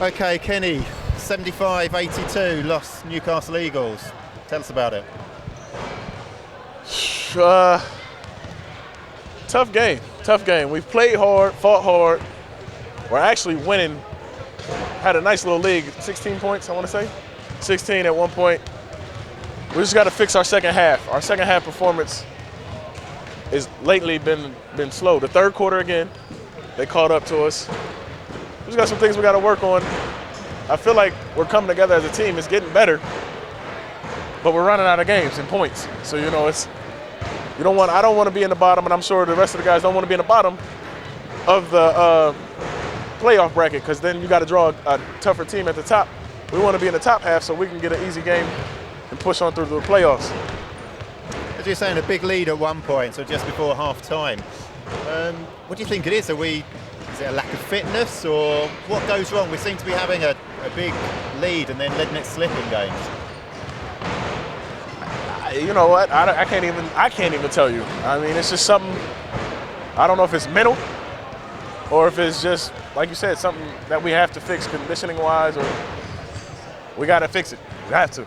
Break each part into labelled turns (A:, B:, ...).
A: Okay, Kenny, 75-82 lost Newcastle Eagles. Tell us about it.
B: Tough game. We've played hard, fought hard. We're actually winning. Had a nice little league, 16 points, I want to say. 16 at one point. We just got to fix our second half. Our second half performance has lately been slow. The third quarter again, they caught up to us. We just got some things we got to work on. I feel like we're coming together as a team. It's getting better, but we're running out of games and points. So I don't want to be in the bottom, and I'm sure the rest of the guys don't want to be in the bottom of the playoff bracket, because then you got to draw a tougher team at the top. We want to be in the top half so we can get an easy game and push on through the playoffs.
A: As you're saying, a big lead at one point, so just before half time. What do you think it is? Is it a lack of fitness, or what goes wrong? We seem to be having a big lead and then letting it slip in games.
B: You know what? I can't even tell you. I mean, it's just something. I don't know if it's mental or if it's just, like you said, something that we have to fix conditioning-wise, or we got to fix it. We have to.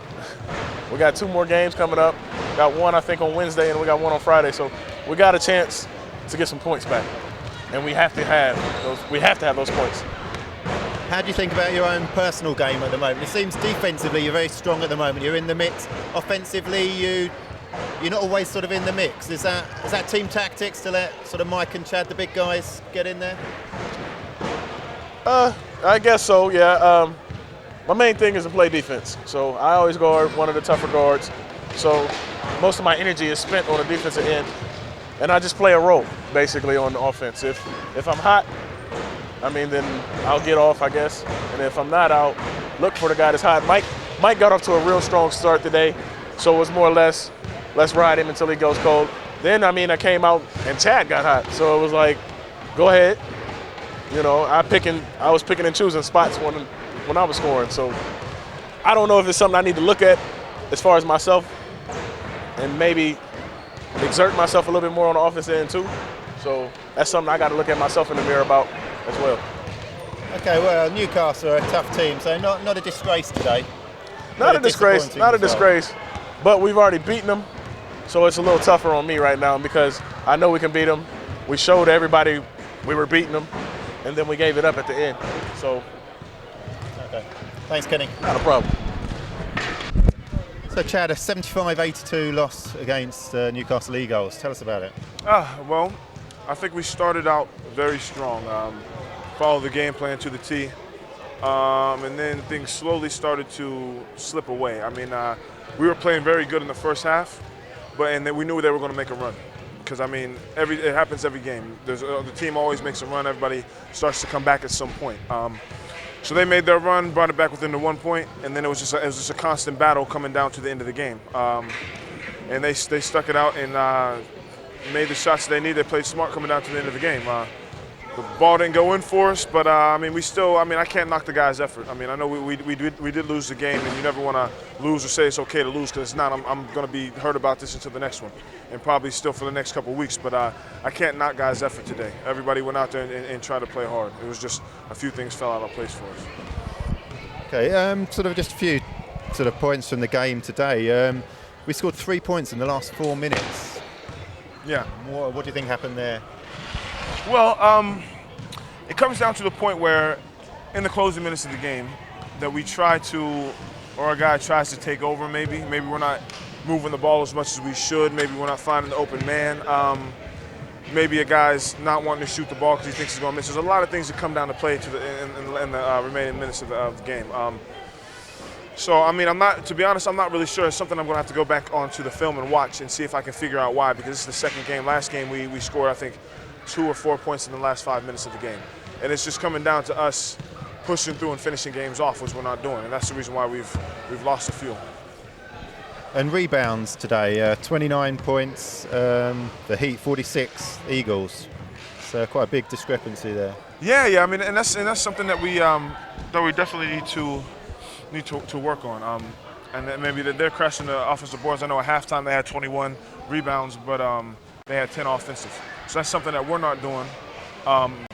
B: We got 2 more games coming up. Got one, I think, on Wednesday, and we got one on Friday. So we got a chance to get some points back, and we have to have those. We have to have those points.
A: How do you think about your own personal game at the moment? It seems defensively you're very strong at the moment. You're in the mix. Offensively, you're not always sort of in the mix. Is that team tactics to let sort of Mike and Chad, the big guys, get in there?
B: I guess so, yeah. My main thing is to play defense. So I always guard one of the tougher guards. So most of my energy is spent on the defensive end, and I just play a role basically on the offense. If I'm hot, then I'll get off, I guess. And if I'm not, I'll look for the guy that's hot. Mike got off to a real strong start today, so it was more or less, let's ride him until he goes cold. Then, I came out and Chad got hot, so it was like, go ahead. I was picking and choosing spots when I was scoring. So I don't know if it's something I need to look at as far as myself, and maybe exert myself a little bit more on the offense end too. So that's something I got to look at myself in the mirror about as well.
A: Okay, well, Newcastle are a tough team, so not a disgrace today.
B: Not a disgrace, but we've already beaten them, so it's a little tougher on me right now because I know we can beat them. We showed everybody we were beating them, and then we gave it up at the end. So.
A: Okay. Thanks, Kenny.
B: Not a problem.
A: So, Chad, a 75-82 loss against Newcastle Eagles. Tell us about it.
C: Well, I think we started out very strong. Followed the game plan to the T. And then things slowly started to slip away. We were playing very good in the first half, and then we knew they were going to make a run. Because, it happens every game. The team always makes a run. Everybody starts to come back at some point. So they made their run, brought it back within the 1 point, and then it was just a constant battle coming down to the end of the game. And they stuck it out and made the shots they needed. They played smart coming down to the end of the game. The ball didn't go in for us, but we still. I can't knock the guys' effort. I know we did lose the game, and you never want to lose or say it's okay to lose, because it's not. I'm going to be hurt about this until the next one, and probably still for the next couple of weeks. But I can't knock guys' effort today. Everybody went out there and tried to play hard. It was just a few things fell out of place for us.
A: Okay, sort of just a few sort of points from the game today. We scored 3 points in the last 4 minutes.
C: Yeah.
A: What do you think happened there?
C: Well, it comes down to the point where, in the closing minutes of the game, that we try to, or a guy tries to take over. Maybe we're not moving the ball as much as we should. Maybe we're not finding the open man. Maybe a guy's not wanting to shoot the ball because he thinks he's going to miss. There's a lot of things that come down to play in the remaining minutes of the game. To be honest, I'm not really sure. It's something I'm going to have to go back onto the film and watch and see if I can figure out why, because this is the second game. Last game we scored, I think, 2 or 4 points in the last 5 minutes of the game. And it's just coming down to us pushing through and finishing games off, which we're not doing. And that's the reason why we've lost a few.
A: And rebounds today, 29 points, the Heat 46, Eagles. So quite a big discrepancy there.
C: Yeah. And that's something that we definitely need to work on. And then maybe they're crashing the offensive boards. I know at halftime they had 21 rebounds, but they had 10 offensive. So that's something that we're not doing,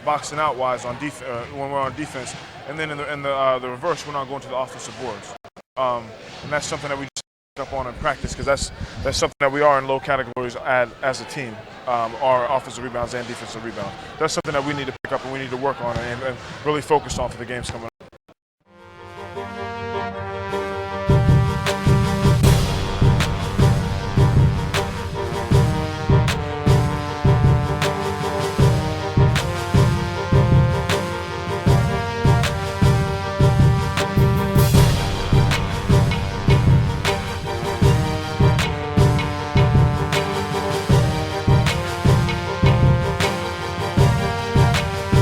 C: boxing out wise on when we're on defense. and then in the reverse, we're not going to the offensive boards. And that's something that we just pick up on in practice, because that's something that we are in low categories as a team, our offensive rebounds and defensive rebounds. That's something that we need to pick up and we need to work on and really focus on for the games coming up.